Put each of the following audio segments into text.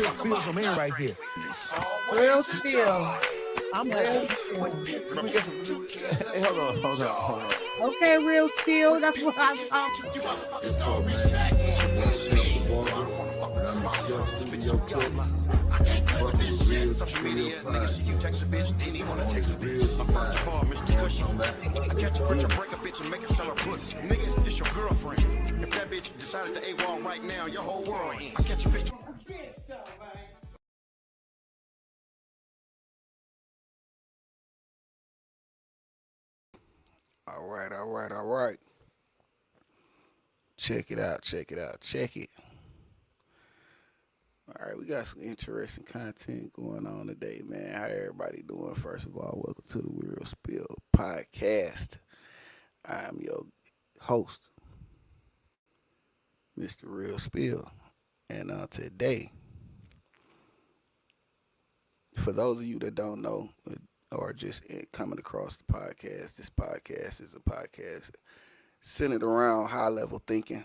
real spill from in right here. Real spill. I'm Real real. spill. Let me get some. Hey, hold on. Okay, real spill. That's what I'm talking about. What's up, man? It's your boy Chef the Barber, and I'm the chef studio cook. Fucking real spill podcast. On the real side. On that. Catch a bitch and break a bitch and make her sell her pussy. Nigga, this your girlfriend. If that bitch decided to AWOL right now, your whole world in. I catch a bitch. All right. Check it out. All right, we got some interesting content going on today, man. How everybody doing? First of all, welcome to the Real Spill podcast. I'm your host, Mr. Real Spill. And today, for those of you that don't know or just coming across the podcast, this podcast is a podcast centered around high level thinking.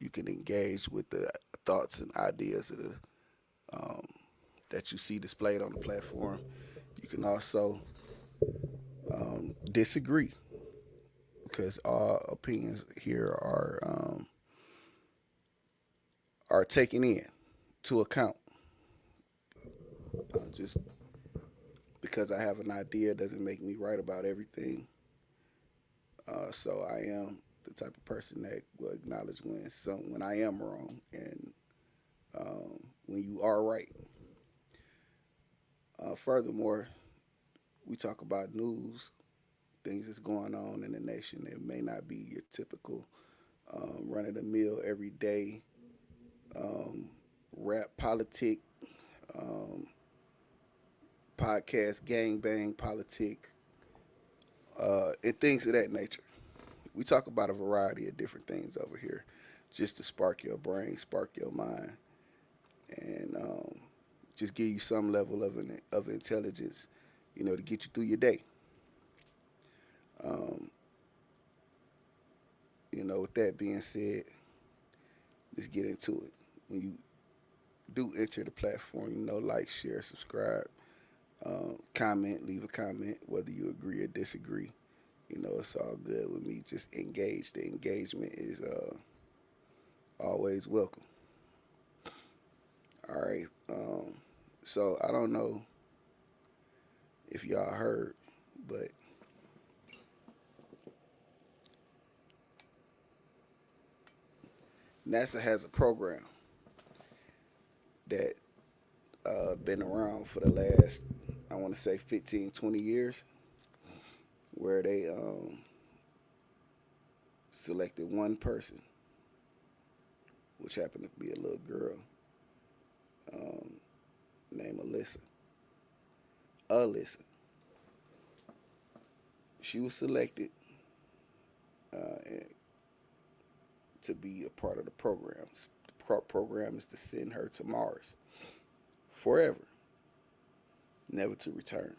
You can engage with the thoughts and ideas of the that you see displayed on the platform. You can also disagree because all opinions here are taken in to account. Just because I have an idea doesn't make me right about everything. So I am the type of person that will acknowledge when I am wrong and when you are right. Furthermore, we talk about news, things that's going on in the nation that may not be your typical run of the mill every day rap politic, podcast gangbang politic, and things of that nature. We talk about a variety of different things over here just to spark your brain, spark your mind, and just give you some level of intelligence, to get you through your day. With that being said, let's get into it. When you do enter the platform, like, share, subscribe, comment, leave a comment, whether you agree or disagree. It's all good with me. Just engage. The engagement is always welcome. All right. So I don't know if y'all heard, but NASA has a program that been around for the last, I want to say 15, 20 years, where they selected one person, which happened to be a little girl named Alyssa. She was selected to be a part of the program. The program is to send her to Mars forever, never to return.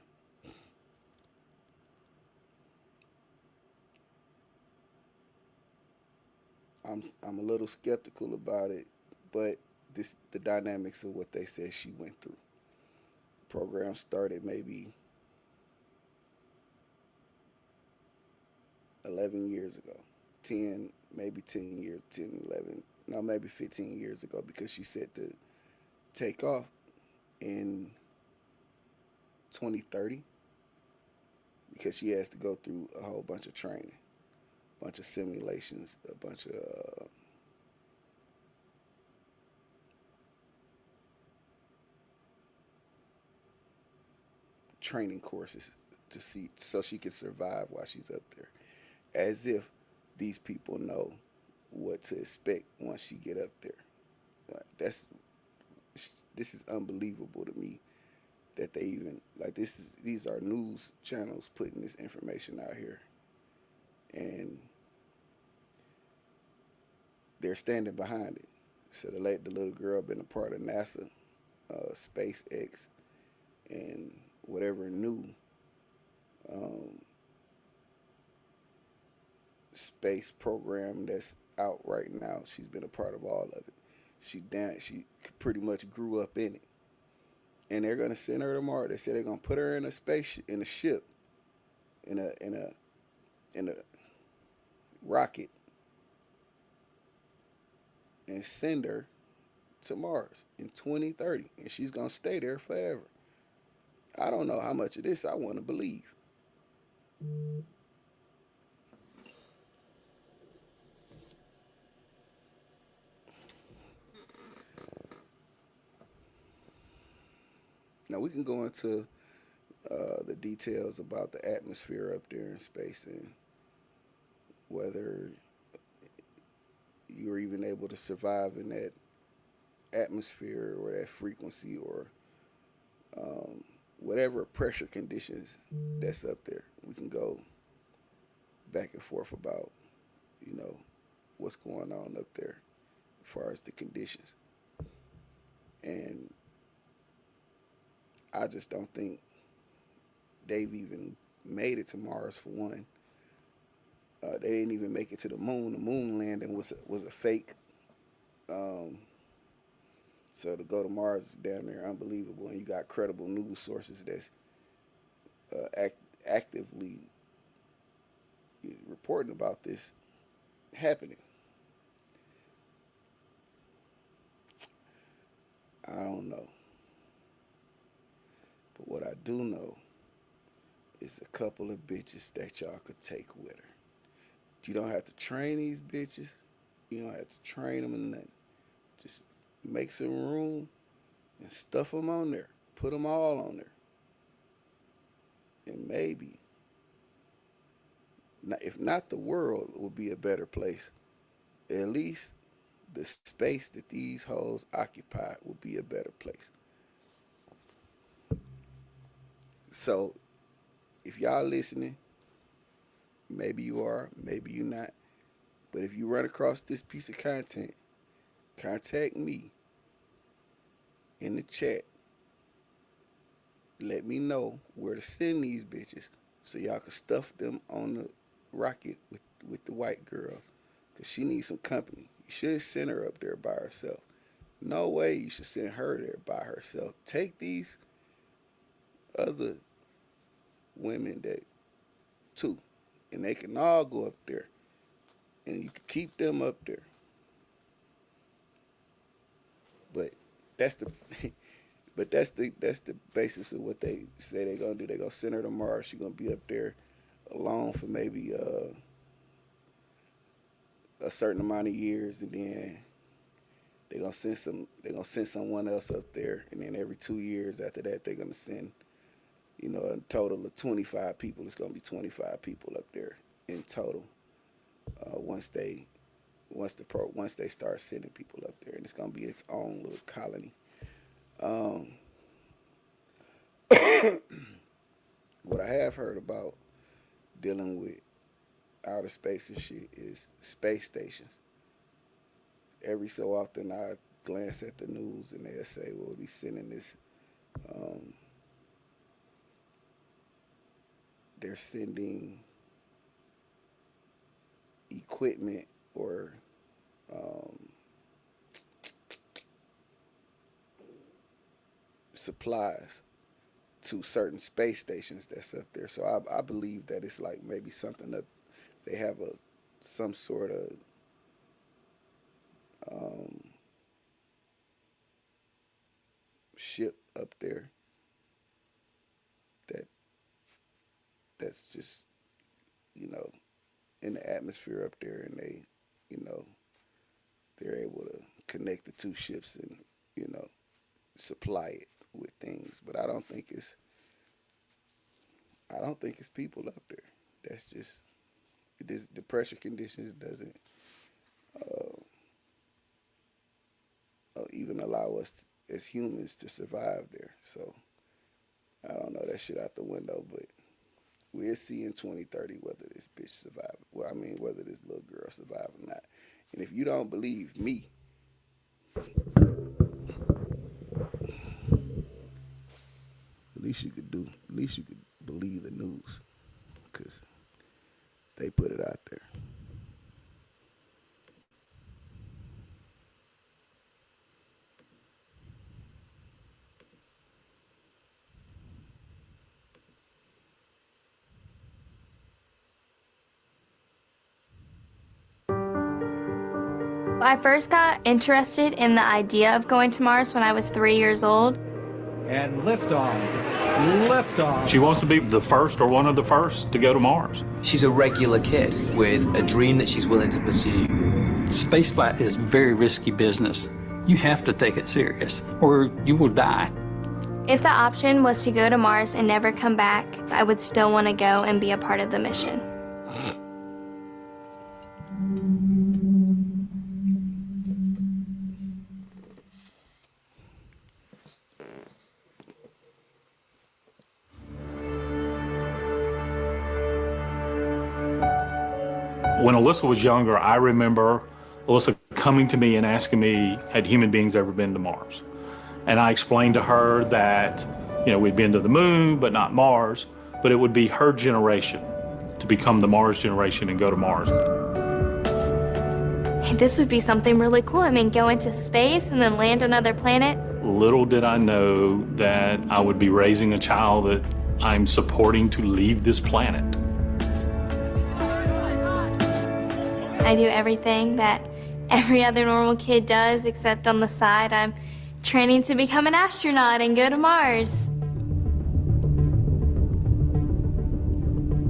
I'm a little skeptical about it, but the dynamics of what they said she went through. The program started maybe 11 years ago, 10, maybe 10 years, 10, 11, no, maybe 15 years ago, because she said to take off in 2030 because she has to go through a whole bunch of training, a bunch of simulations, a bunch of training courses to see so she can survive while she's up there, as if these people know what to expect once she get up there. This is unbelievable to me that they even these are news channels putting this information out here, and they're standing behind it. So the little girl been a part of NASA, SpaceX, and whatever new space program that's out right now. She's been a part of all of it. She pretty much grew up in it, and they're gonna send her tomorrow. They said they're gonna put her in a in a ship, in a rocket, and send her to Mars in 2030, and she's gonna stay there forever. I don't know how much of this I want to believe. Now we can go into the details about the atmosphere up there in space and whether you're even able to survive in that atmosphere or that frequency or um, whatever pressure conditions that's up there. We can go back and forth about, you know, what's going on up there as far as the conditions. And I just don't think they've even made it to Mars for one. They didn't even make it to the moon. The moon landing was a fake. Um, so to go to Mars is damn near unbelievable. And you got credible news sources that's actively reporting about this happening. I don't know. But what I do know is a couple of bitches that y'all could take with her. You don't have to train these bitches. You don't have to train them in nothing. Just make some room and stuff them on there. Put them all on there. And maybe, if not the world, will be a better place. At least the space that these hoes occupy will be a better place. So, if y'all listening, maybe you are, maybe you not. But if you run across this piece of content, contact me in the chat. Let me know where to send these bitches so y'all can stuff them on the rocket with the white girl. Because she needs some company. You shouldn't send her up there by herself. No way you should send her there by herself. Take these other women that too, and they can all go up there, and you can keep them up there. But that's the that's the basis of what they say they're gonna do. They're gonna send her to Mars. She's gonna be up there alone for maybe a certain amount of years, and then they're gonna send someone else up there, and then every 2 years after that they're gonna send, a total of 25 people. It's gonna be 25 people up there in total. Once they start sending people up there, and it's gonna be its own little colony. Um, what I have heard about dealing with outer space and shit is space stations. Every so often I glance at the news and they'll say, well, we sending this, um, they're sending equipment or supplies to certain space stations that's up there. So I believe that it's like maybe something that they have some sort of um, ship up there that that's just you know in the atmosphere up there, and you know they're able to connect the two ships and supply it with things. But I don't think it's people up there. That's just the pressure conditions doesn't even allow us as humans to survive there. So I don't know, that shit out the window, but we'll see in 2030 whether this bitch survive. Well, I mean, whether this little girl survive or not. And if you don't believe me, at least you could believe the news, because they put it out there. I first got interested in the idea of going to Mars when I was 3 years old. And liftoff. Liftoff. She wants to be the first or one of the first to go to Mars. She's a regular kid with a dream that she's willing to pursue. Spaceflight is very risky business. You have to take it serious, or you will die. If the option was to go to Mars and never come back, I would still want to go and be a part of the mission. When Alyssa was younger, I remember Alyssa coming to me and asking me, had human beings ever been to Mars? And I explained to her that, you know, we'd been to the moon, but not Mars, but it would be her generation to become the Mars generation and go to Mars. Hey, this would be something really cool. I mean, go into space and then land on other planets. Little did I know that I would be raising a child that I'm supporting to leave this planet. I do everything that every other normal kid does, except on the side, I'm training to become an astronaut and go to Mars.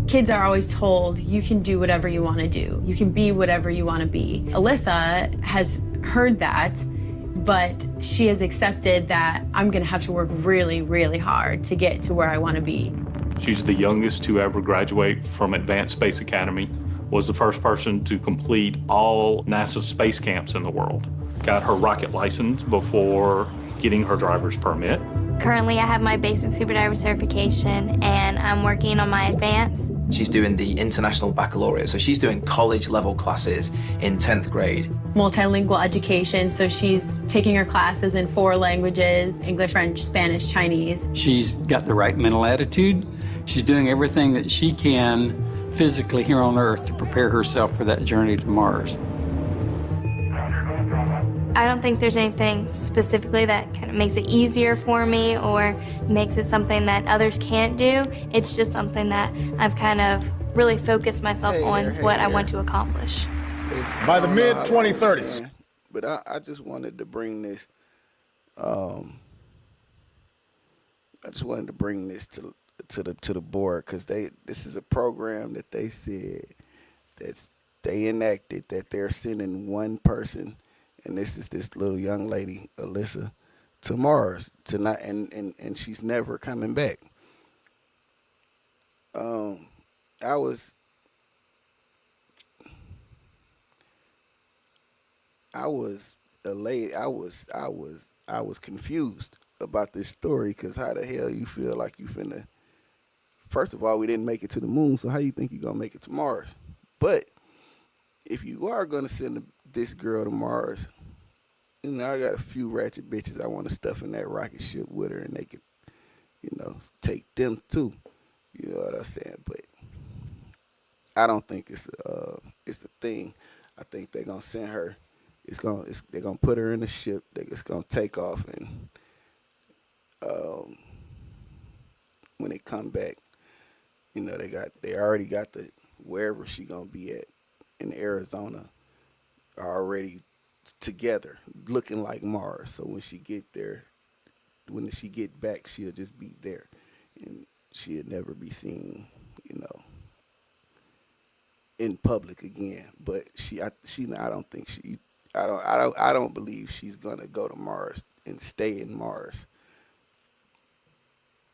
Kids are always told, you can do whatever you want to do. You can be whatever you want to be. Alyssa has heard that, but she has accepted that I'm going to have to work really, really hard to get to where I want to be. She's the youngest to ever graduate from Advanced Space Academy, was the first person to complete all NASA space camps in the world. Got her rocket license before getting her driver's permit. Currently, I have my basic scuba diver certification, and I'm working on my advanced. She's doing the International Baccalaureate, so she's doing college-level classes in 10th grade. Multilingual education, so she's taking her classes in 4 languages, English, French, Spanish, Chinese. She's got the right mental attitude. She's doing everything that she can physically here on Earth to prepare herself for that journey to Mars. I don't think there's anything specifically that kind of makes it easier for me or makes it something that others can't do. It's just something that I've kind of really focused myself on what I want to accomplish. By the mid-2030s. But I just wanted to bring this, I just wanted to bring this to the board, because this is a program that they said they enacted, that they're sending one person, and this is this little young lady, Alyssa, to Mars tonight, and she's never coming back. I was elated. I was confused about this story, because how the hell you feel like you finna? First of all, we didn't make it to the moon, so how you think you're gonna make it to Mars? But if you are gonna send this girl to Mars, you know, I got a few ratchet bitches I want to stuff in that rocket ship with her, and they could, you know, take them too. You know what I'm saying? But I don't think it's a thing. I think they're gonna send her. They're gonna put her in a ship. It's gonna take off, and when they come back, you know, they already got the wherever she gonna be at in Arizona already together, looking like Mars. So when she get there, when she get back, she'll just be there, and she'll never be seen, you know, in public again. But I don't believe she's gonna go to Mars and stay in Mars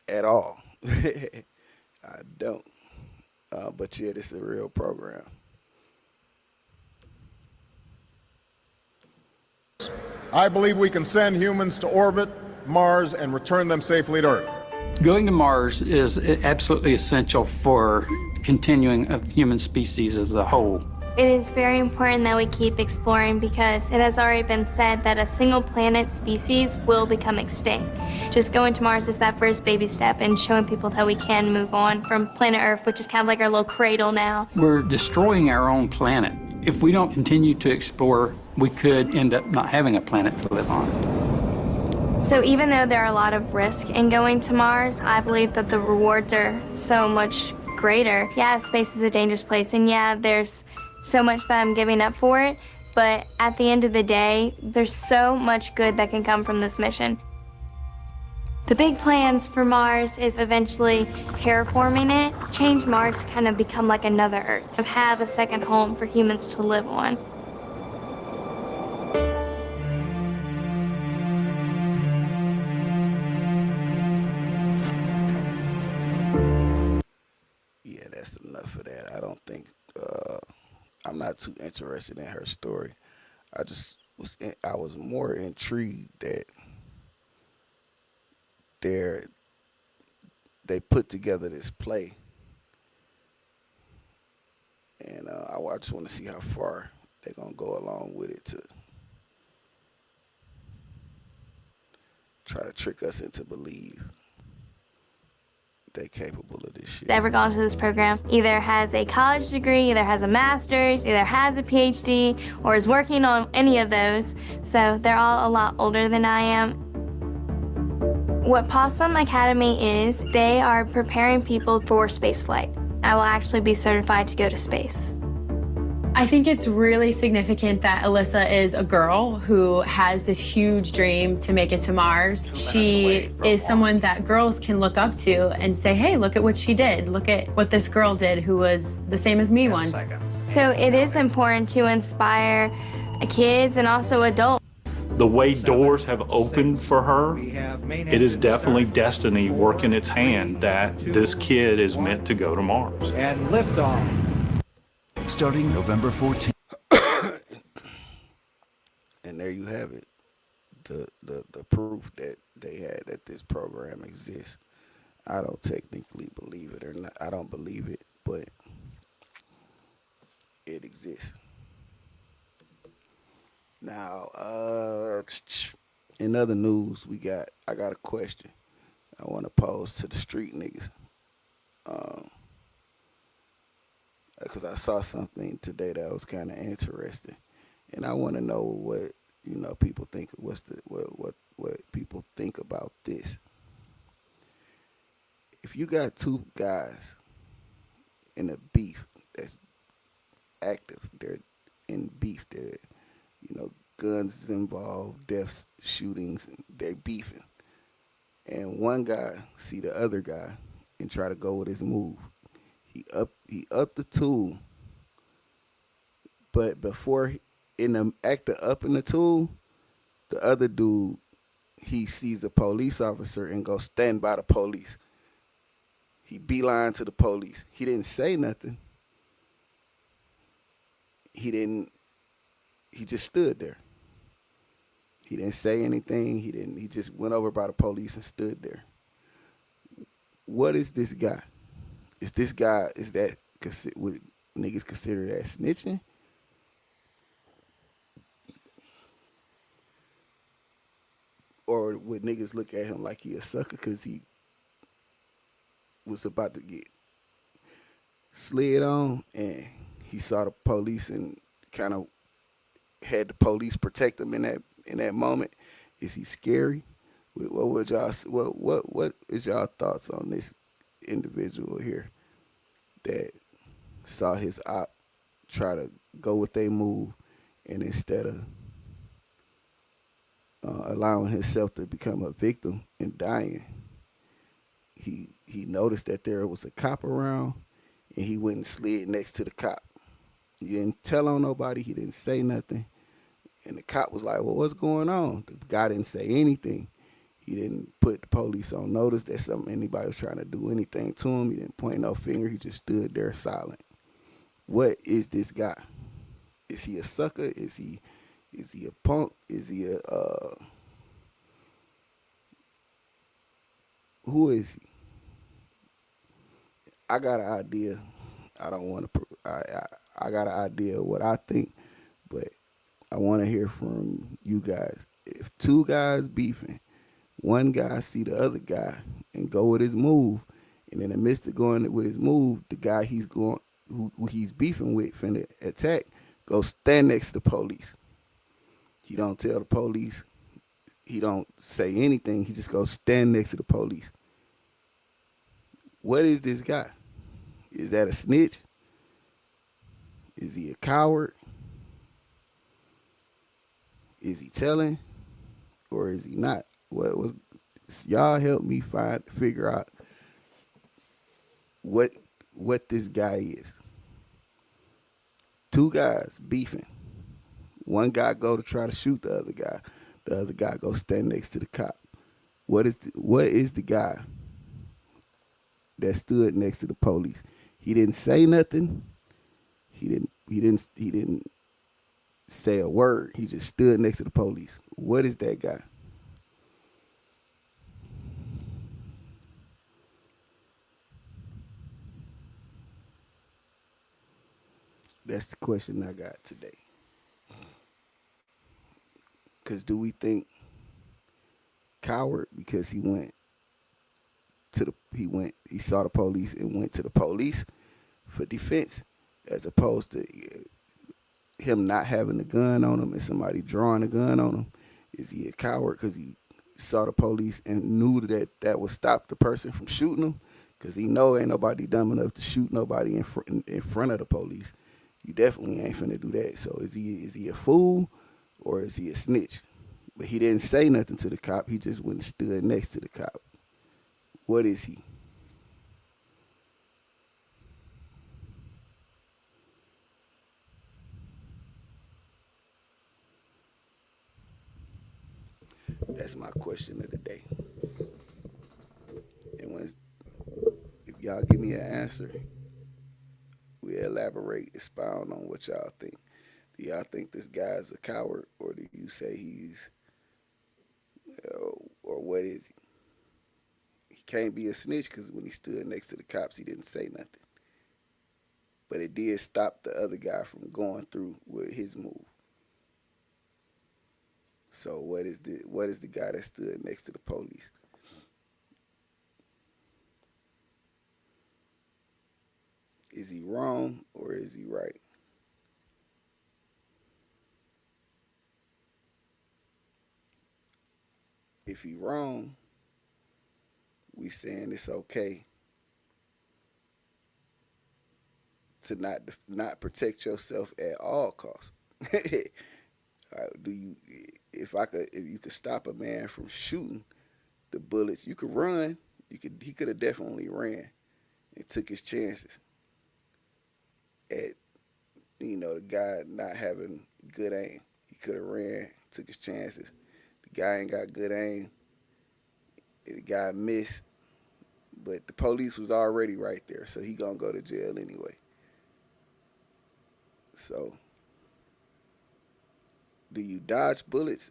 at all. I don't. But yeah, this is a real program. I believe we can send humans to orbit Mars and return them safely to Earth. Going to Mars is absolutely essential for continuing of the human species as a whole. It is very important that we keep exploring, because it has already been said that a single planet species will become extinct. Just going to Mars is that first baby step in showing people that we can move on from planet Earth, which is kind of like our little cradle now. We're destroying our own planet. If we don't continue to explore, we could end up not having a planet to live on. So even though there are a lot of risk in going to Mars, I believe that the rewards are so much greater. Yeah, space is a dangerous place, and yeah, there's so much that I'm giving up for it, but at the end of the day, there's so much good that can come from this mission. The big plans for Mars is eventually terraforming it, change Mars to kind of become like another Earth, to have a second home for humans to live on. Yeah, that's enough of that. I don't think I'm not too interested in her story. I was more intrigued that they put together this play, and I just want to see how far they're gonna go along with it to try to trick us into believe they're capable of this shit. Ever gone to this program either has a college degree, either has a master's, either has a PhD, or is working on any of those. So they're all a lot older than I am. What Possum Academy is, they are preparing people for spaceflight. I will actually be certified to go to space. I think it's really significant that Alyssa is a girl who has this huge dream to make it to Mars. She is someone that girls can look up to and say, hey, look at what she did. Look at what this girl did who was the same as me once. So it is important to inspire kids and also adults. The way doors have opened for her, it is definitely destiny working its hand that this kid is meant to go to Mars. And liftoff. Starting November 14th. And there you have it. The proof that they had that this program exists. I don't technically believe it or not. I don't believe it, but it exists. Now, in other news, I got a question I want to pose to the street niggas. Because I saw something today that was kind of interesting, and I want to know what people think. What people think about this? If you got two guys in a beef that's active, they're in beef, they're guns is involved, deaths, shootings, they beefing, and one guy see the other guy and try to go with his move. He up the tool, but before in the act of upping the tool, the other dude, he sees a police officer and goes stand by the police. He beeline to the police. He didn't say nothing. He just stood there. He didn't say anything. He just went over by the police and stood there. What is this guy? Is that, would niggas consider that snitching? Or would niggas look at him like he a sucker because he was about to get slid on and he saw the police and kind of had the police protect him in that moment? Is he scary? What is y'all thoughts on this individual here that saw his op try to go with their move, and instead of allowing himself to become a victim and dying, he noticed that there was a cop around and he went and slid next to the cop. He didn't tell on nobody, he didn't say nothing, and the cop was like, well, what's going on? The guy didn't say anything. He didn't put the police on notice that anybody was trying to do anything to him. He didn't point no finger. He just stood there silent. What is this guy? Is he a sucker? Is he a punk? Is he a who is he? I got an idea. I don't want to. I got an idea of what I think, but I want to hear from you guys. If two guys beefing, one guy see the other guy and go with his move, and in the midst of going with his move, the guy who he's beefing with finna attack, go stand next to the police. He don't tell the police. He don't say anything. He just goes stand next to the police. What is this guy? Is that a snitch? Is he a coward? Is he telling or is he not? What was y'all help me figure out what this guy is. Two guys beefing. One guy go to try to shoot the other guy. The other guy go stand next to the cop. What is the guy that stood next to the police? He didn't say nothing. He didn't say a word. He just stood next to the police. What is that guy? That's the question I got today. Cause do we think coward because he saw the police and went to the police for defense, as opposed to him not having a gun on him and somebody drawing a gun on him? Is he a coward because he saw the police and knew that would stop the person from shooting him? Because he know ain't nobody dumb enough to shoot nobody in front of the police. You definitely ain't finna do that. So is he a fool or is he a snitch? But he didn't say nothing to the cop. He just went and stood next to the cop. What is he? That's my question of the day. And if y'all give me an answer, we elaborate, expound on what y'all think. Do y'all think this guy's a coward, or do you say he's, or what is he? He can't be a snitch because when he stood next to the cops, he didn't say nothing. But it did stop the other guy from going through with his move. So what is the guy that stood next to the police? Is he wrong or is he right? If he wrong, we saying it's okay to not protect yourself at all costs. If you could stop a man from shooting the bullets, you could run. He could have definitely ran and took his chances at the guy not having good aim. He could have ran, took his chances. The guy ain't got good aim. The guy missed, but the police was already right there, so he gonna go to jail anyway. So, do you dodge bullets,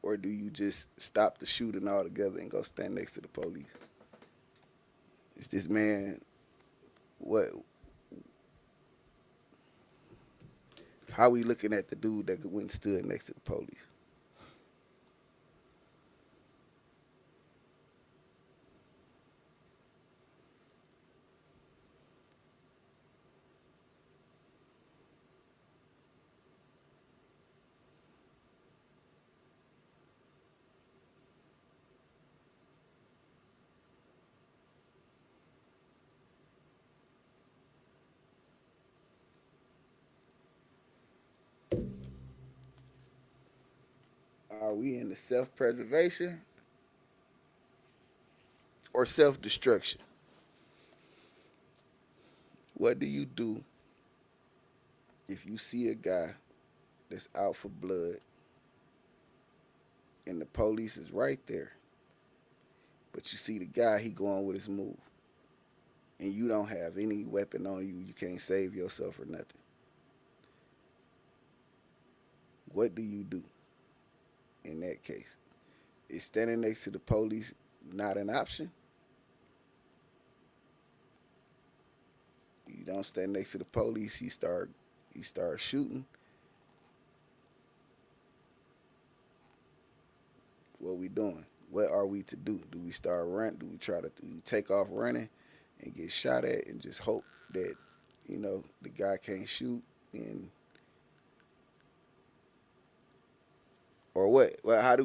or do you just stop the shooting altogether and go stand next to the police? Is this man, how we looking at the dude that went and stood next to the police? Are we in the self-preservation or self-destruction? What do you do if you see a guy that's out for blood and the police is right there, but you see the guy, he going with his move, and you don't have any weapon on you, you can't save yourself or nothing? What do you do in that case? Is standing next to the police not an option? You don't stand next to the police, he start shooting. What we doing? What are we to do? Do we start running? Do we take off running and get shot at and just hope that the guy can't shoot? And or what? Well, how do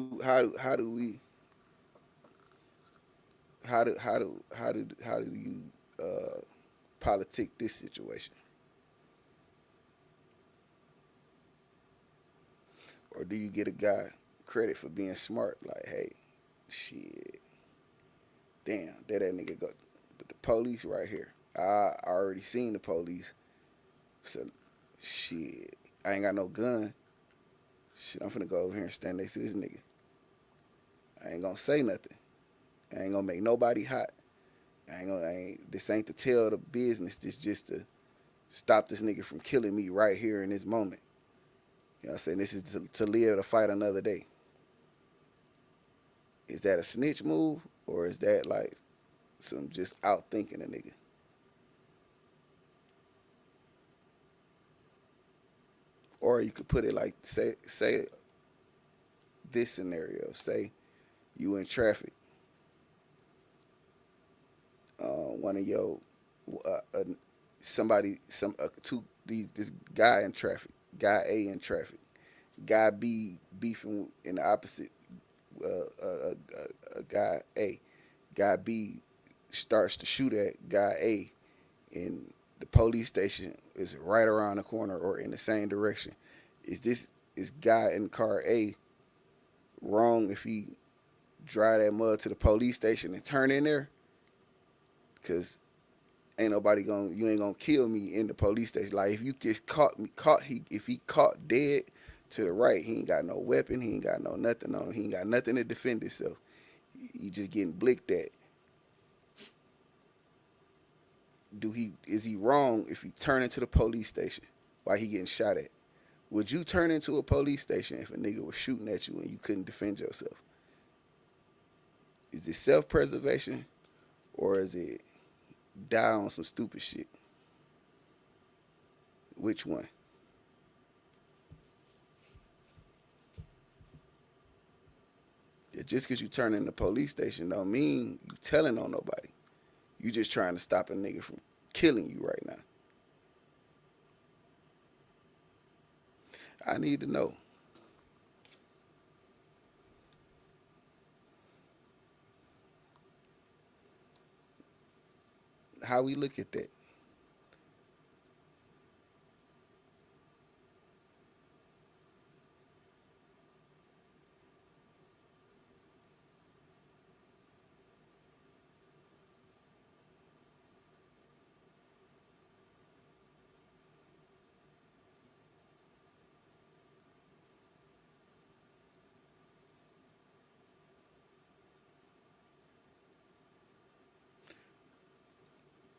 you politic this situation? Or do you get a guy credit for being smart? Like, hey, shit, damn, there that nigga go. But the police right here. I already seen the police. So, shit, I ain't got no gun. Shit, I'm finna go over here and stand next to this nigga. I ain't gonna say nothing. I ain't gonna make nobody hot. This ain't to tell the business. This just to stop this nigga from killing me right here in this moment. You know what I'm saying? This is to live to fight another day. Is that a snitch move, or is that like some just out thinking a nigga? Or you could put it like, say this scenario. Say you in traffic. One of your this guy in traffic, guy A in traffic, guy B beefing in the opposite, guy A, guy B starts to shoot at guy A, and the police station is right around the corner or in the same direction. Is guy in car A wrong if he drive that mud to the police station and turn in there? Cause ain't nobody you ain't gonna kill me in the police station. Like if you just if he caught dead to the right, he ain't got no weapon, he ain't got no nothing on him, he ain't got nothing to defend himself. He just getting blicked at. Is he wrong if he turn into the police station while he getting shot at? Would you turn into a police station if a nigga was shooting at you and you couldn't defend yourself? Is it self-preservation or is it die on some stupid shit? Which one? Yeah, just because you turn in the police station don't mean you telling on nobody. You just trying to stop a nigga from killing you right now. I need to know. How we look at that.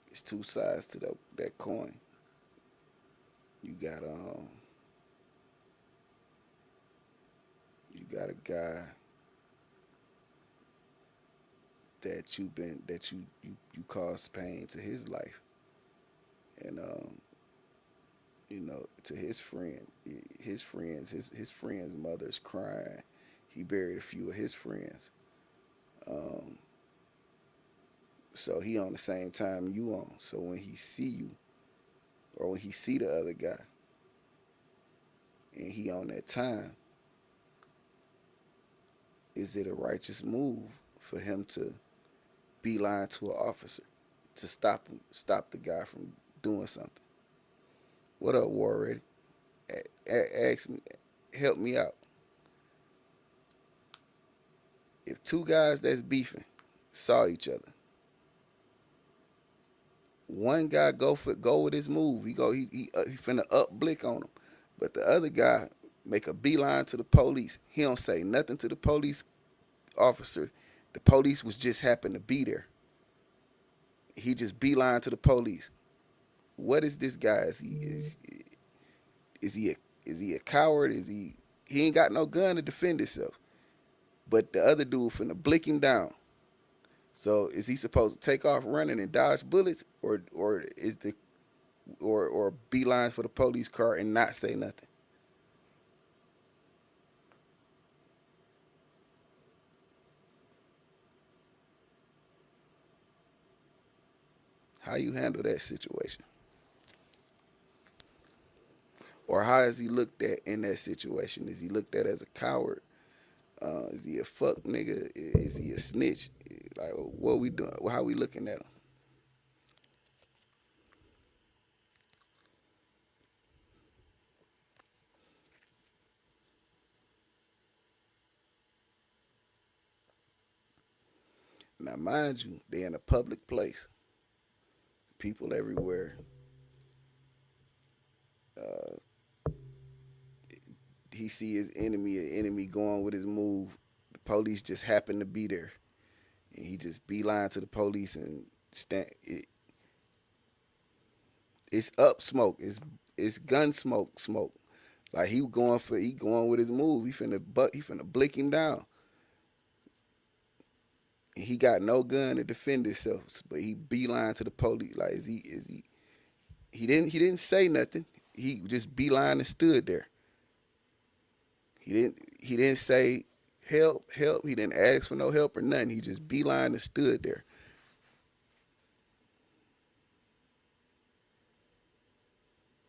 It's two sides to that coin. You got a guy that you caused pain to his life, and to his friends' mother's crying. He buried a few of his friends. So he on the same time you on. So when he see you, or when he see the other guy, and he on that time, is it a righteous move for him to beeline to an officer to stop the guy from doing something? What up, War Ready? Ask me, help me out. If two guys that's beefing saw each other, one guy go with his move. He finna up blick on him, but the other guy make a beeline to the police. He don't say nothing to the police officer. The police was just happened to be there. He just beeline to the police. What is this guy? Is he a coward? He ain't got no gun to defend himself. But the other dude finna blick him down. So is he supposed to take off running and dodge bullets, or beeline for the police car and not say nothing? How you handle that situation? Or how is he looked at in that situation? Is he looked at as a coward? Is he a fuck nigga? Is he a snitch? Like, what we doing? How we looking at him? Now, mind you, they in a public place. People everywhere. He see his enemy going with his move. The police just happen to be there, and he just beeline to the police and stand. It's up smoke. It's gun smoke. Like he going with his move. He finna blick him down. And he got no gun to defend himself, but he beeline to the police. Like he didn't say nothing. He just beeline and stood there. He didn't say help. He didn't ask for no help or nothing. He just beeline and stood there.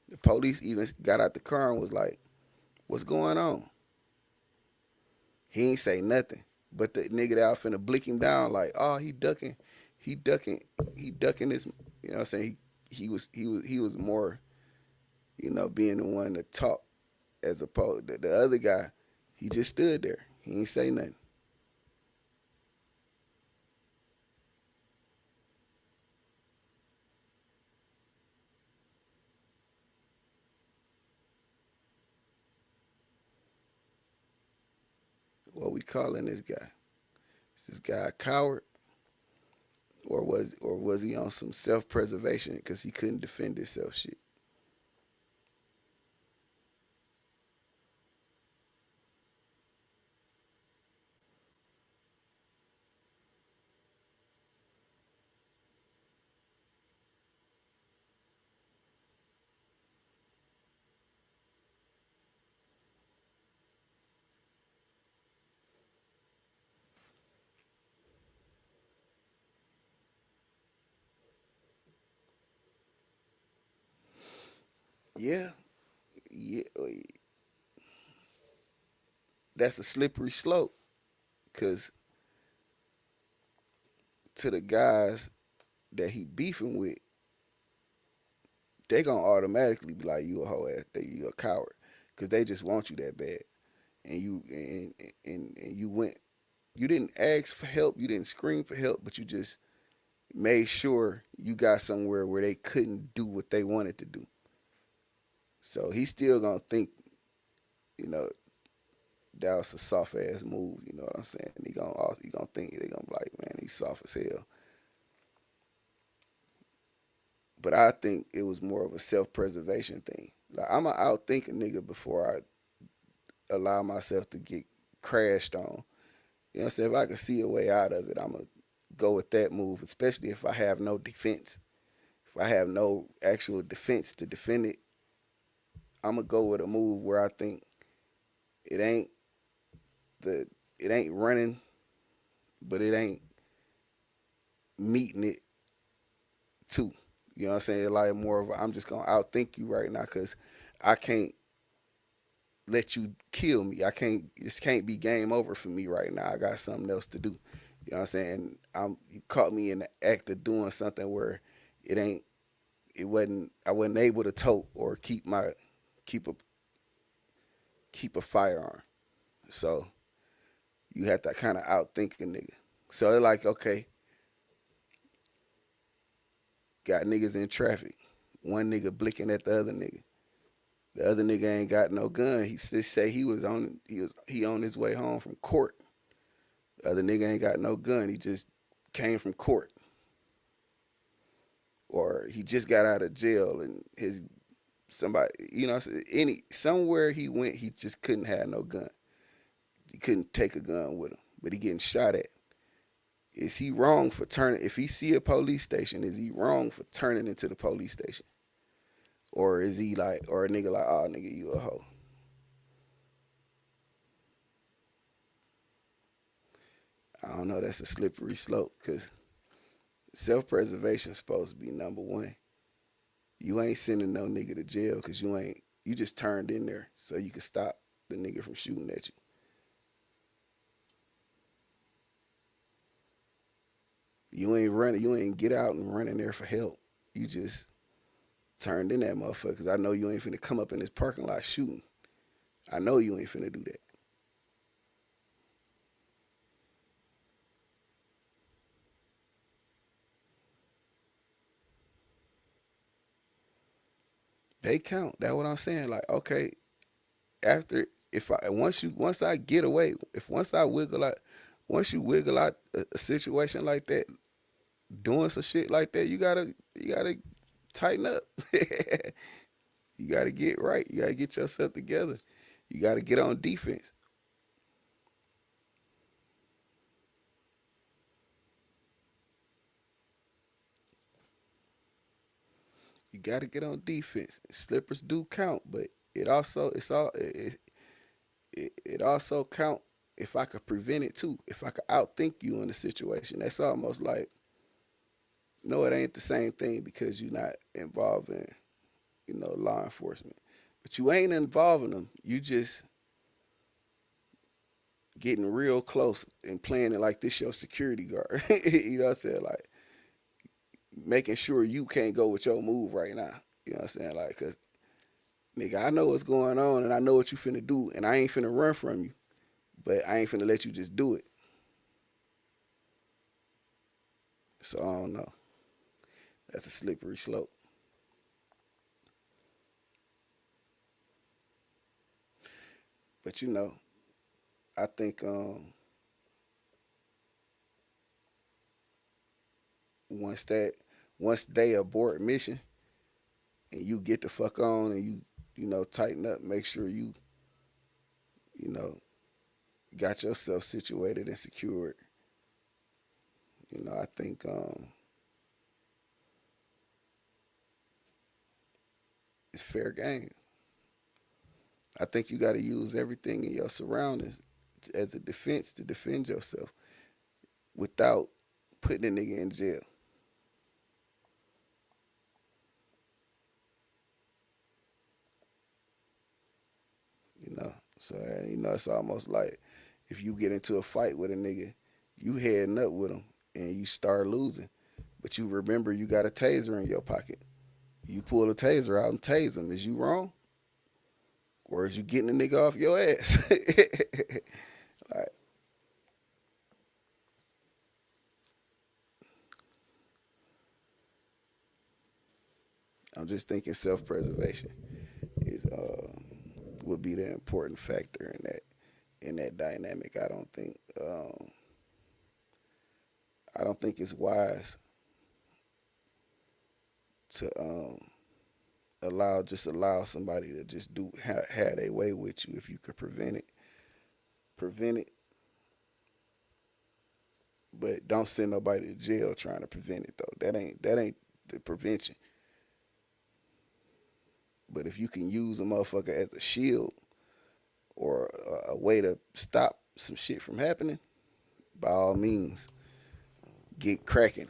The police even got out the car and was like, "What's going on?" He ain't say nothing. But the nigga that out finna blick him down like, "Oh, he ducking this." You know what I'm saying? He was more, being the one to talk as opposed to the other guy. He just stood there. He ain't say nothing. What we calling this guy? Is this guy a coward? Or was he on some self-preservation because he couldn't defend himself shit? Yeah. That's a slippery slope, because to the guys that he beefing with, they gonna automatically be like, "You a hoe ass, you a coward," because they just want you that bad, and you didn't ask for help, you didn't scream for help, but you just made sure you got somewhere where they couldn't do what they wanted to do. So he's still gonna think, that was a soft ass move. You know what I'm saying? He gonna think they gonna be like, "Man, he's soft as hell." But I think it was more of a self-preservation thing. Like, I'ma outthink a nigga before I allow myself to get crashed on. You know what I'm saying? If I can see a way out of it, I'ma go with that move, especially if I have no defense. If I have no actual defense to defend it, I'ma go with a move where I think it ain't running, but it ain't meeting it too. You know what I'm saying? Like more of I'm just gonna outthink you right now because I can't let you kill me. This can't be game over for me right now. I got something else to do. You know what I'm saying? You caught me in the act of doing something where I wasn't able to tote or keep a firearm. So you have to kind of outthink a nigga. So they're like, okay, got niggas in traffic. One nigga blicking at the other nigga. The other nigga ain't got no gun. He just say he on his way home from court. The other nigga ain't got no gun. He just came from court. Or he just got out of jail and somewhere he went, he just couldn't have no gun. He couldn't take a gun with him, but he getting shot at. Is he wrong for turning? If he see a police station, is he wrong for turning into the police station? Or is he like, or a nigga like, "Oh, nigga, you a hoe"? I don't know. That's a slippery slope because self-preservation is supposed to be number one. You ain't sending no nigga to jail because you just turned in there so you could stop the nigga from shooting at you. You ain't running. You ain't get out and run in there for help. You just turned in that motherfucker because I know you ain't finna come up in this parking lot shooting. I know you ain't finna do that. They count. That's what I'm saying. Like, okay, after if I once I get away, once I wiggle out, once you wiggle out a situation like that, doing some shit like that, you gotta tighten up. You gotta get right. You gotta get yourself together. You gotta get on defense. You gotta get on defense. Slippers do count, but it also count if I could prevent it too. If I could outthink you in a situation, that's almost like no, it ain't the same thing because you're not involved in law enforcement, but you ain't involving them. You just getting real close and playing it like this your security guard. You know what I'm saying? Like making sure you can't go with your move right now. You know what I'm saying? Like, cause nigga, I know what's going on and I know what you finna do and I ain't finna run from you, but I ain't finna let you just do it. So I don't know. That's a slippery slope. But I think once they abort mission and you get the fuck on and you tighten up, make sure you know got yourself situated and secured. I think it's fair game. I think you got to use everything in your surroundings as a defense to defend yourself without putting a nigga in jail. So it's almost like if you get into a fight with a nigga, you heading up with him and you start losing, but you remember you got a taser in your pocket. You pull the taser out and tase him. Is you wrong? Or is you getting the nigga off your ass? Like, I'm just thinking self-preservation is would be the important factor in that dynamic. I don't think it's wise to allow somebody to just have their way with you if you could prevent it. Prevent it, but don't send nobody to jail trying to prevent it though. That ain't the prevention. But if you can use a motherfucker as a shield or a way to stop some shit from happening, by all means, get cracking.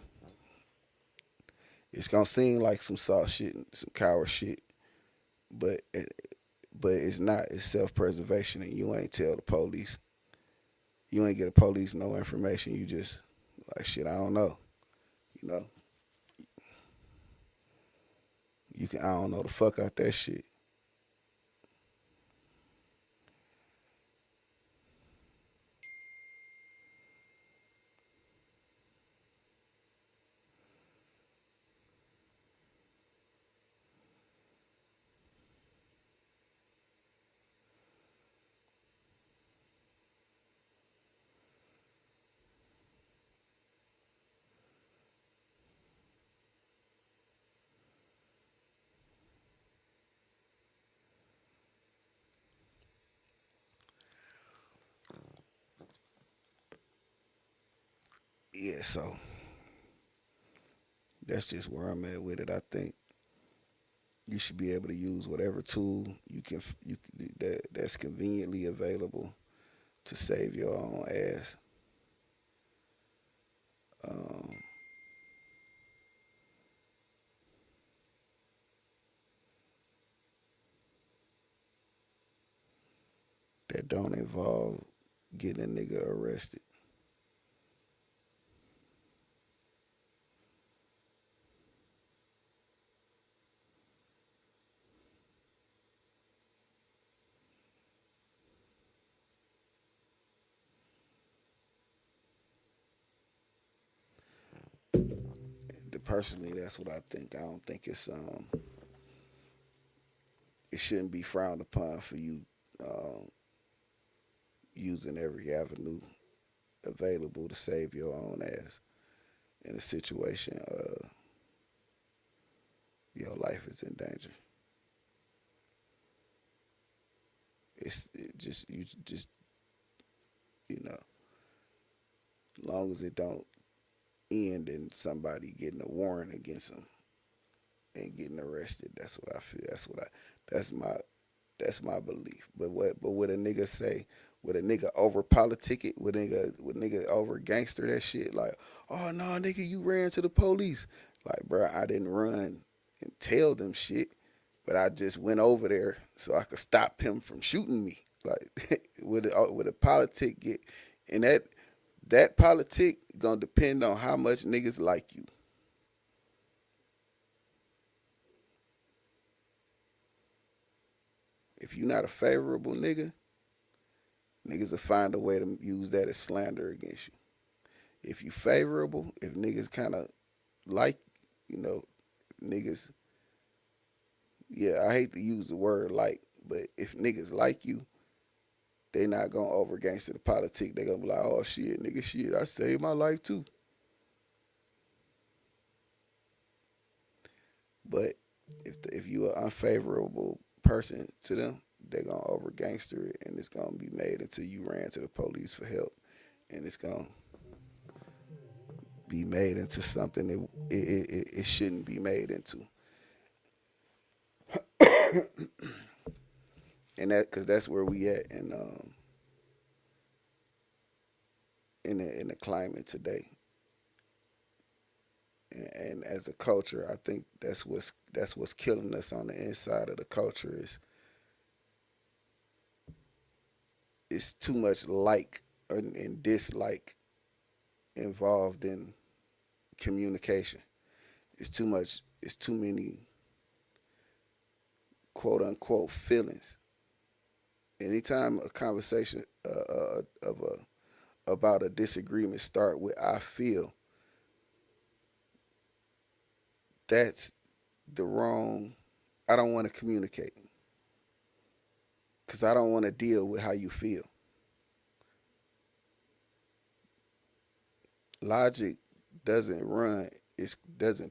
It's gonna seem like some soft shit and some coward shit, but it's not. It's self-preservation, and you ain't tell the police. You ain't get the police no information. You just like shit. I don't know. You know. I don't know the fuck out that shit. Yeah, so that's just where I'm at with it. I think you should be able to use whatever tool that's conveniently available to save your own ass. Um, that don't involve getting a nigga arrested. Personally, that's what I think. I don't think it's it shouldn't be frowned upon for you using every avenue available to save your own ass in a situation your life is in danger. You know, as long as it don't end in somebody getting a warrant against them and getting arrested. That's what I feel. That's my belief. But what a nigga say, would a nigga over politic it, would nigga over gangster that shit, like, oh no, nigga, you ran to the police. Like, bro, I didn't run and tell them shit, but I just went over there so I could stop him from shooting me. Like, would a politic get, and that politic gonna depend on how much niggas like you. If you're not a favorable nigga, niggas will find a way to use that as slander against you. If you favorable, if niggas kind of like, niggas, yeah, I hate to use the word like, but if niggas like you, they not gonna over gangster the politic. They gonna be like, oh shit, nigga, shit, I saved my life too. But if you an unfavorable person to them, they're gonna over gangster it, and it's gonna be made until you ran to the police for help, and it's gonna be made into something that it shouldn't be made into. And because that's where we at in the climate today. And as a culture, I think that's what's killing us on the inside of the culture is too much like and dislike involved in communication. It's too many quote unquote feelings. Anytime a conversation about a disagreement start with I feel, that's the wrong. I don't want to communicate because I don't want to deal with how you feel. Logic doesn't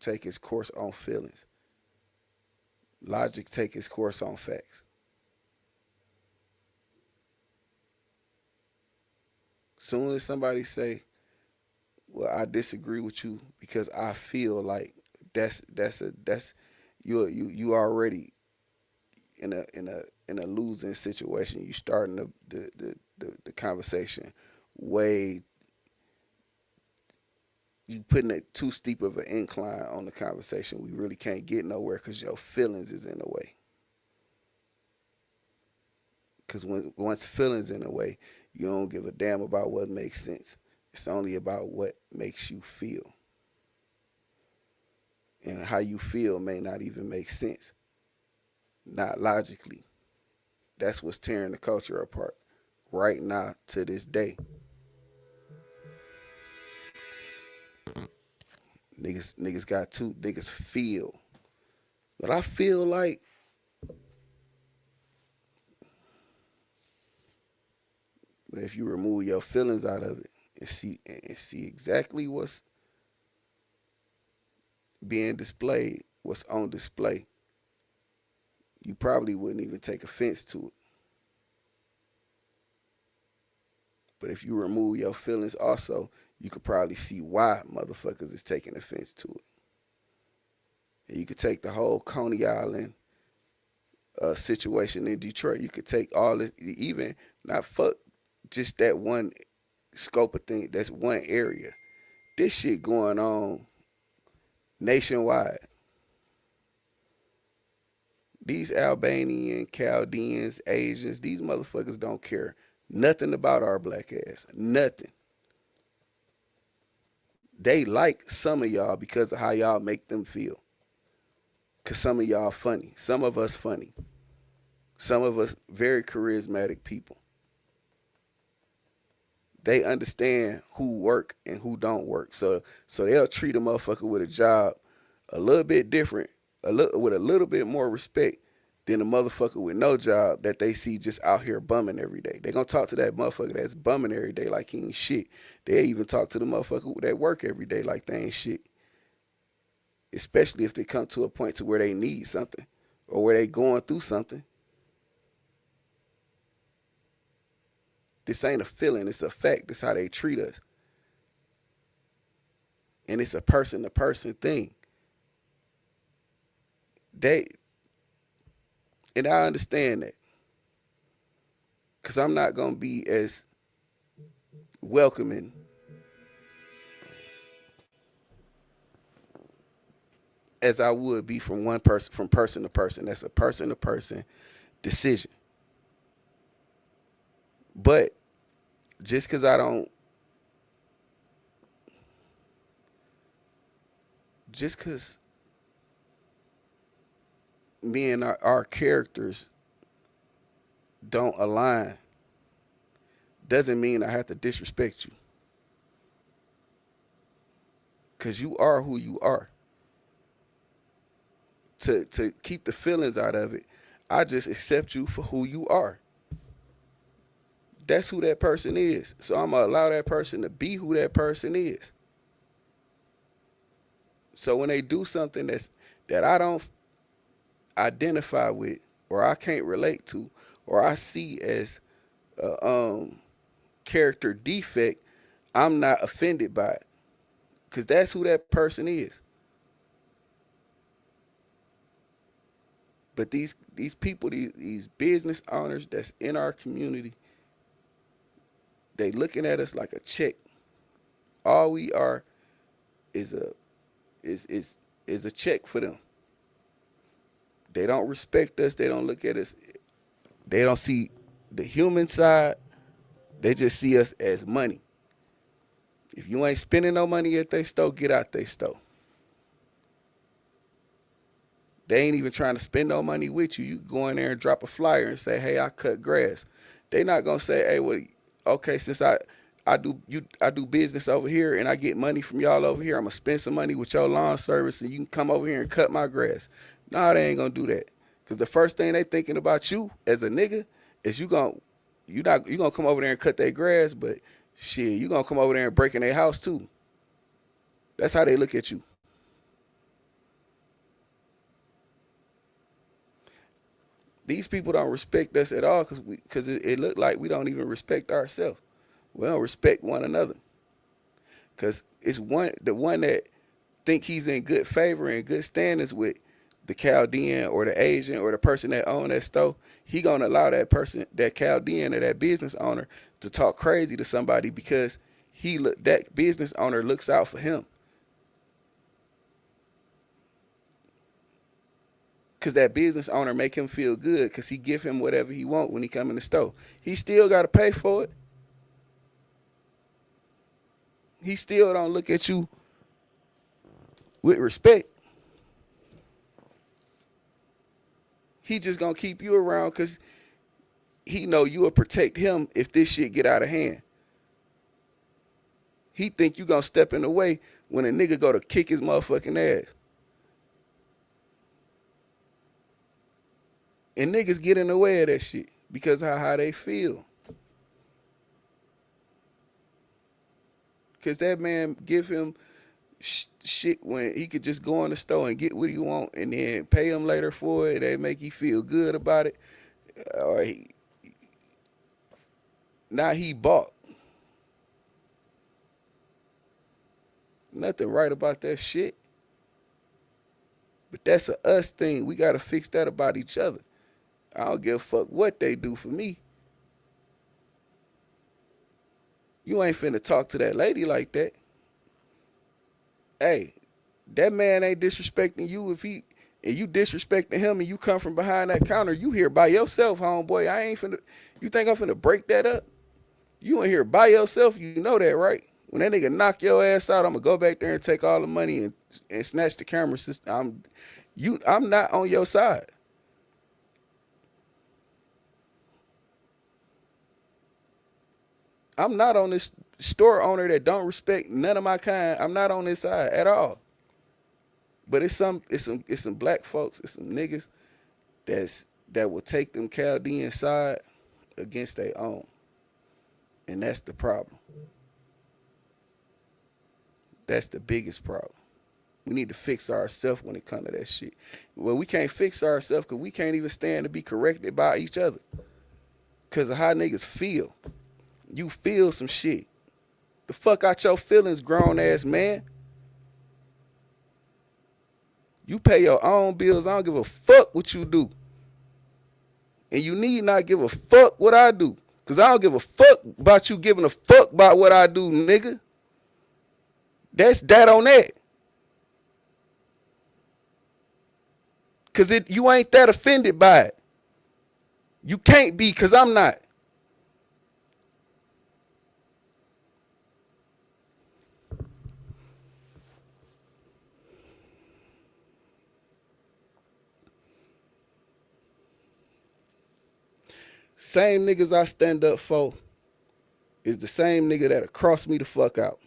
take its course on feelings. Logic take its course on facts. Soon as somebody say, well, I disagree with you because I feel like that's you already in a losing situation. You starting the conversation way, you putting it too steep of an incline on the conversation. We really can't get nowhere because your feelings is in the way. Because once feelings in the way, you don't give a damn about what makes sense. It's only about what makes you feel. And how you feel may not even make sense. Not logically. That's what's tearing the culture apart right now to this day. Niggas feel. But I feel like if you remove your feelings out of it and see exactly what's being displayed, what's on display, you probably wouldn't even take offense to it. But if you remove your feelings also, you could probably see why motherfuckers is taking offense to it. And you could take the whole Coney Island situation in Detroit. You could take all this, even not fuck just that one scope of thing. That's one area. This shit going on nationwide. These Albanian, Chaldeans, Asians, these motherfuckers don't care nothing about our black ass. Nothing. They like some of y'all because of how y'all make them feel. Because some of y'all funny. Some of us funny. Some of us very charismatic people. They understand who work and who don't work. So they'll treat a motherfucker with a job a little bit different, with a little bit more respect than a motherfucker with no job that they see just out here bumming every day. They gonna talk to that motherfucker that's bumming every day like he ain't shit. They even talk to the motherfucker that work every day like they ain't shit. Especially if they come to a point to where they need something or where they going through something. This ain't a feeling, it's a fact. This is how they treat us. And it's a person-to-person thing. And I understand that. Because I'm not going to be as welcoming as I would be from one person, from person to person. That's a person-to-person decision. But just because me and our characters don't align doesn't mean I have to disrespect you. Because you are who you are. To keep the feelings out of it, I just accept you for who you are. That's who that person is. So I'm going to allow that person to be who that person is. So when they do something that I don't identify with, or I can't relate to, or I see as a character defect, I'm not offended by it. Because that's who that person is. But these people, these business owners that's in our community, they looking at us like a check. All we are is a check for them. They don't respect us. They don't look at us. They don't see the human side. They just see us as money. If you ain't spending no money at their store, get out their store. They ain't even trying to spend no money with you. You go in there and drop a flyer and say, hey, I cut grass. They not going to say, hey, well, okay, since I do business over here and I get money from y'all over here, I'm going to spend some money with your lawn service and you can come over here and cut my grass. No, they ain't going to do that. Because the first thing they thinking about you as a nigga is you gonna come over there and cut their grass, but shit, you going to come over there and break in their house too. That's how they look at you. These people don't respect us at all because it look like we don't even respect ourselves. We don't respect one another. Because it's the one that think he's in good favor and good standings with the Chaldean or the Asian or the person that own that store, he going to allow that person, that Chaldean or that business owner, to talk crazy to somebody because that business owner looks out for him. Because that business owner make him feel good because he give him whatever he want when he come in the store. He still got to pay for it. He still don't look at you with respect. He just going to keep you around because he know you will protect him if this shit get out of hand. He think you going to step in the way when a nigga go to kick his motherfucking ass. And niggas get in the way of that shit because of how they feel. Because that man give him shit when he could just go in the store and get what he want and then pay him later for it. They make you feel good about it. Or now he bought. Nothing right about that shit. But that's a us thing. We got to fix that about each other. I don't give a fuck what they do for me. You ain't finna talk to that lady like that. Hey, that man ain't disrespecting you and you disrespecting him and you come from behind that counter, you here by yourself, homeboy. You think I'm finna break that up? You in here by yourself, you know that, right? When that nigga knock your ass out, I'm gonna go back there and take all the money and snatch the camera system. I'm not on your side. I'm not on this store owner that don't respect none of my kind. I'm not on this side at all. But it's some black folks, it's some niggas that's that will take them Chaldean side against their own. And that's the problem. That's the biggest problem. We need to fix ourselves when it comes to that shit. Well, we can't fix ourselves because we can't even stand to be corrected by each other. Because of how niggas feel. You feel some shit. The fuck out your feelings, grown ass man. You pay your own bills. I don't give a fuck what you do. And you need not give a fuck what I do. Because I don't give a fuck about you giving a fuck about what I do, nigga. That's that on that. Because you ain't that offended by it. You can't be because I'm not. Same niggas I stand up for is the same nigga that'll cross me the fuck out.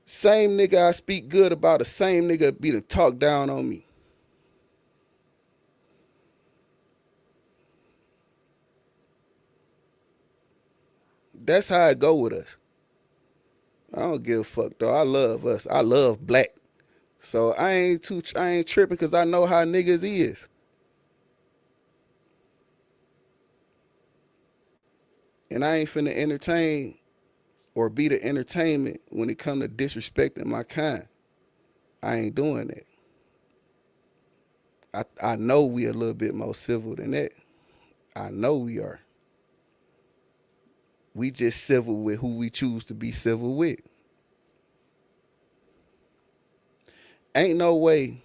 Same nigga I speak good about, the same nigga be to talk down on me. That's how it go with us. I don't give a fuck though. I love us. I love black. So I ain't tripping because I know how niggas is. And I ain't finna entertain or be the entertainment when it come to disrespecting my kind. I ain't doing that. I know we a little bit more civil than that. I know we are. We just civil with who we choose to be civil with. Ain't no way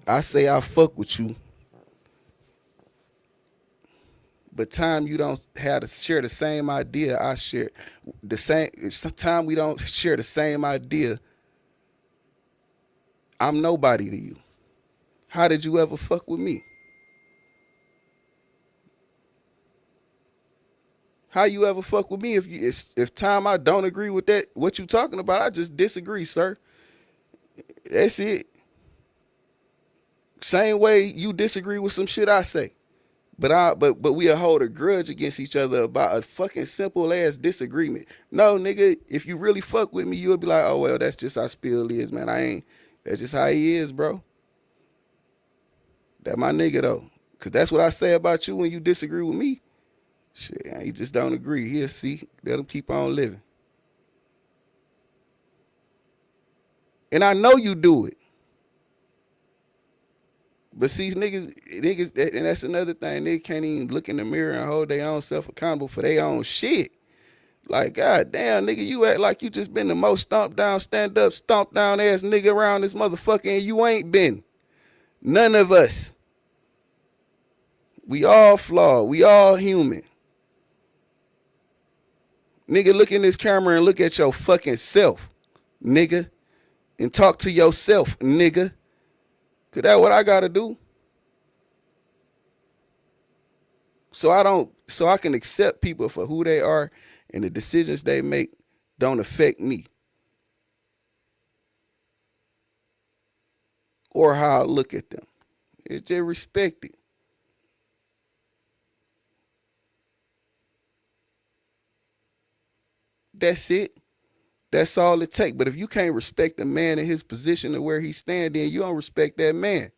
I say I fuck with you, but time you don't have to share the same idea I share. Time we don't share the same idea, I'm nobody to you. How did you ever fuck with me? How you ever fuck with me if time I don't agree with that, what you talking about, I just disagree, sir. That's it. Same way you disagree with some shit I say. But we'll hold a grudge against each other about a fucking simple ass disagreement. No, nigga, if you really fuck with me, you'll be like, oh well, that's just how Spill is, man. That's just how he is, bro. That my nigga though. Cause that's what I say about you when you disagree with me. Shit, you just don't agree. Here, see, let him keep on living. And I know you do it. But see, niggas, and that's another thing. They can't even look in the mirror and hold their own self accountable for their own shit. Like, god damn, nigga, you act like you just been the most stomped down, stand up, stomped down ass nigga around this motherfucker, and you ain't been. None of us. We all flawed. We all human. Nigga, look in this camera and look at your fucking self, nigga. And talk to yourself, nigga. Cause that's what I gotta do. So I can accept people for who they are and the decisions they make don't affect me. Or how I look at them. It's just respect it. That's it. That's all it takes. But if you can't respect a man in his position and where he's standing, you don't respect that man.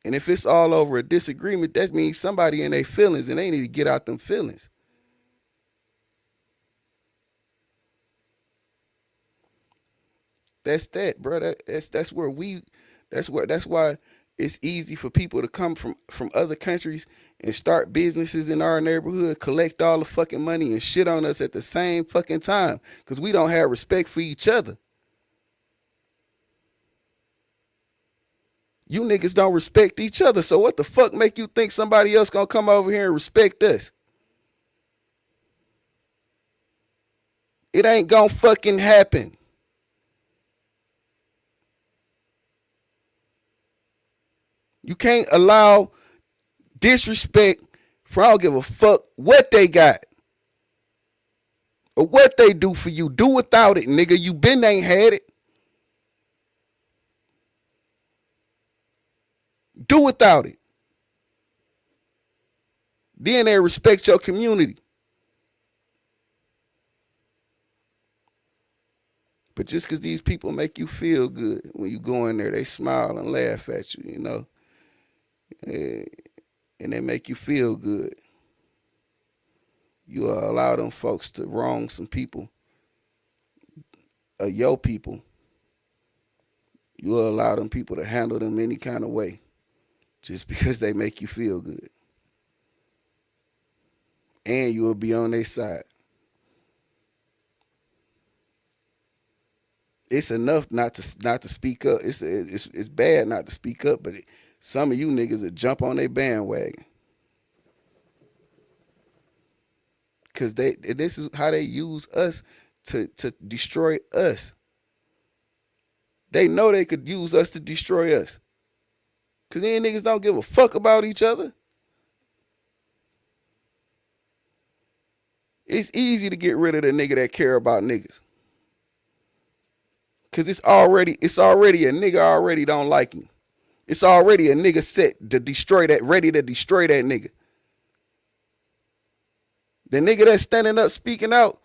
And if it's all over a disagreement, that means somebody in their feelings and they need to get out them feelings. That's that, bro. That's why it's easy for people to come from other countries and start businesses in our neighborhood, collect all the fucking money and shit on us at the same fucking time because we don't have respect for each other. You niggas don't respect each other, so what the fuck make you think somebody else gonna come over here and respect us? It ain't gonna fucking happen. You can't allow disrespect for I don't give a fuck what they got or what they do for you. Do without it, nigga. You been ain't had it. do without it. Then they respect your community. But just because these people make you feel good, when you go in there, they smile and laugh at you, you know. And they make you feel good. You allow them folks to wrong some people, your people. You allow them people to handle them any kind of way just because they make you feel good. And you will be on their side. It's enough not to speak up. It's bad not to speak up, but some of you niggas will jump on their bandwagon. Cause this is how they use us to destroy us. They know they could use us to destroy us. Cause these niggas don't give a fuck about each other. It's easy to get rid of the nigga that care about niggas. Cause it's already a nigga already don't like him. It's already a nigga set to destroy that, ready to destroy that nigga. The nigga that's standing up speaking out,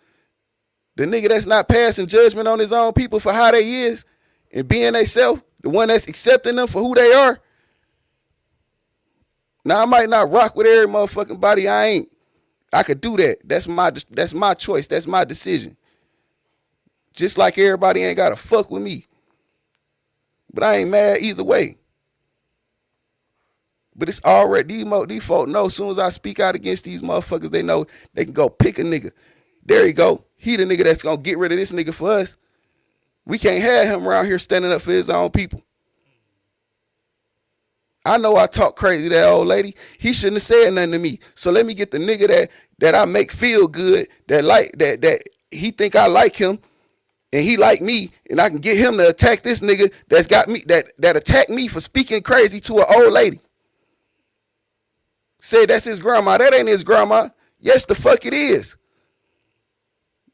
the nigga that's not passing judgment on his own people for how they is and being they self, the one that's accepting them for who they are. Now I might not rock with every motherfucking body. I could do that. That's my choice. That's my decision. Just like everybody ain't gotta fuck with me. But I ain't mad either way. But it's already, these folk know as soon as I speak out against these motherfuckers, they know they can go pick a nigga. There you go. He the nigga that's gonna get rid of this nigga for us. We can't have him around here standing up for his own people. I know I talk crazy to that old lady. He shouldn't have said nothing to me. So let me get the nigga that I make feel good, that he think I like him, and he like me, and I can get him to attack this nigga that's got me, that attacked me for speaking crazy to an old lady. Say that's his grandma. That ain't his grandma. Yes, the fuck it is.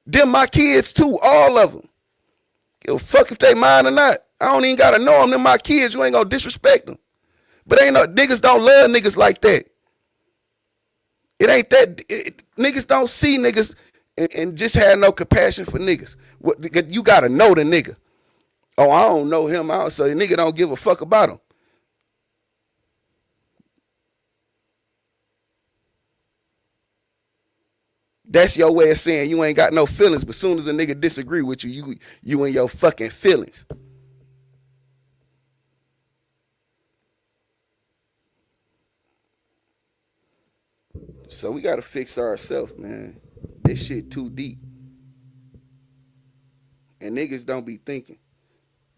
Them my kids too, all of them. Give a fuck if they mine or not. I don't even gotta know them. Them my kids. You ain't gonna disrespect them. But ain't no niggas don't love niggas like that. It ain't that. Niggas don't see niggas and just have no compassion for niggas. You gotta know the nigga. Oh, I don't know him. So the nigga don't give a fuck about him. That's your way of saying you ain't got no feelings, but soon as a nigga disagree with you, you in your fucking feelings. So we gotta fix ourselves, man. This shit too deep. And niggas don't be thinking.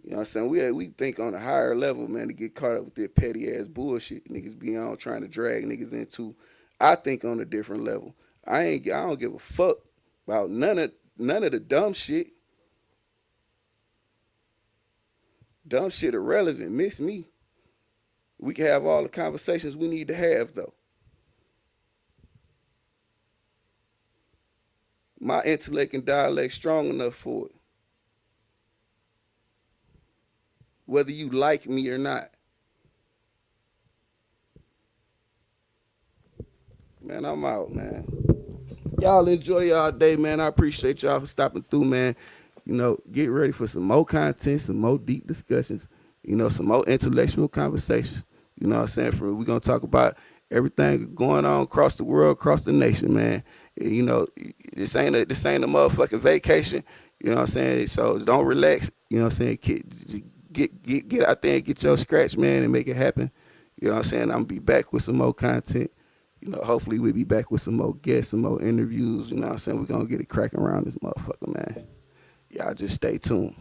You know what I'm saying? We think on a higher level, man, to get caught up with that petty ass bullshit niggas be on trying to drag niggas into. I think on a different level. I don't give a fuck about none of the dumb shit. Dumb shit irrelevant. Miss me. We can have all the conversations we need to have though. My intellect and dialect strong enough for it. Whether you like me or not. Man, I'm out, man. Y'all enjoy y'all day, man. I appreciate y'all for stopping through, man. You know, get ready for some more content, some more deep discussions, you know, some more intellectual conversations. You know what I'm saying? We're going to talk about everything going on across the world, across the nation, man. You know, this ain't a motherfucking vacation. You know what I'm saying? So don't relax. You know what I'm saying? Get out there and get your scratch, man, and make it happen. You know what I'm saying? I'm going to be back with some more content. You know, hopefully we'll be back with some more guests, some more interviews. You know what I'm saying? We're going to get it cracking around this motherfucker, man. Y'all just stay tuned.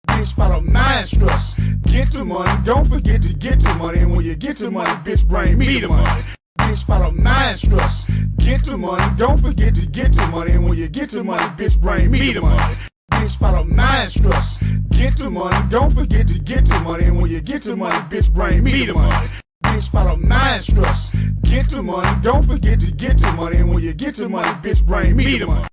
Bitch, follow my instructions. Get the money, don't forget to get the money. And when you get the money, bitch, bring me the money. Bitch, follow my instructions. Get the money, don't forget to get the money. And when you get the money, bitch, bring me the money. Bitch, follow my instructions. Get the money, don't forget to get the money. And when you get the money, bitch, bring me the money. Bitch, follow my instructions. Get the money, don't forget to get the money. And when you get the money, bitch, bring me the money.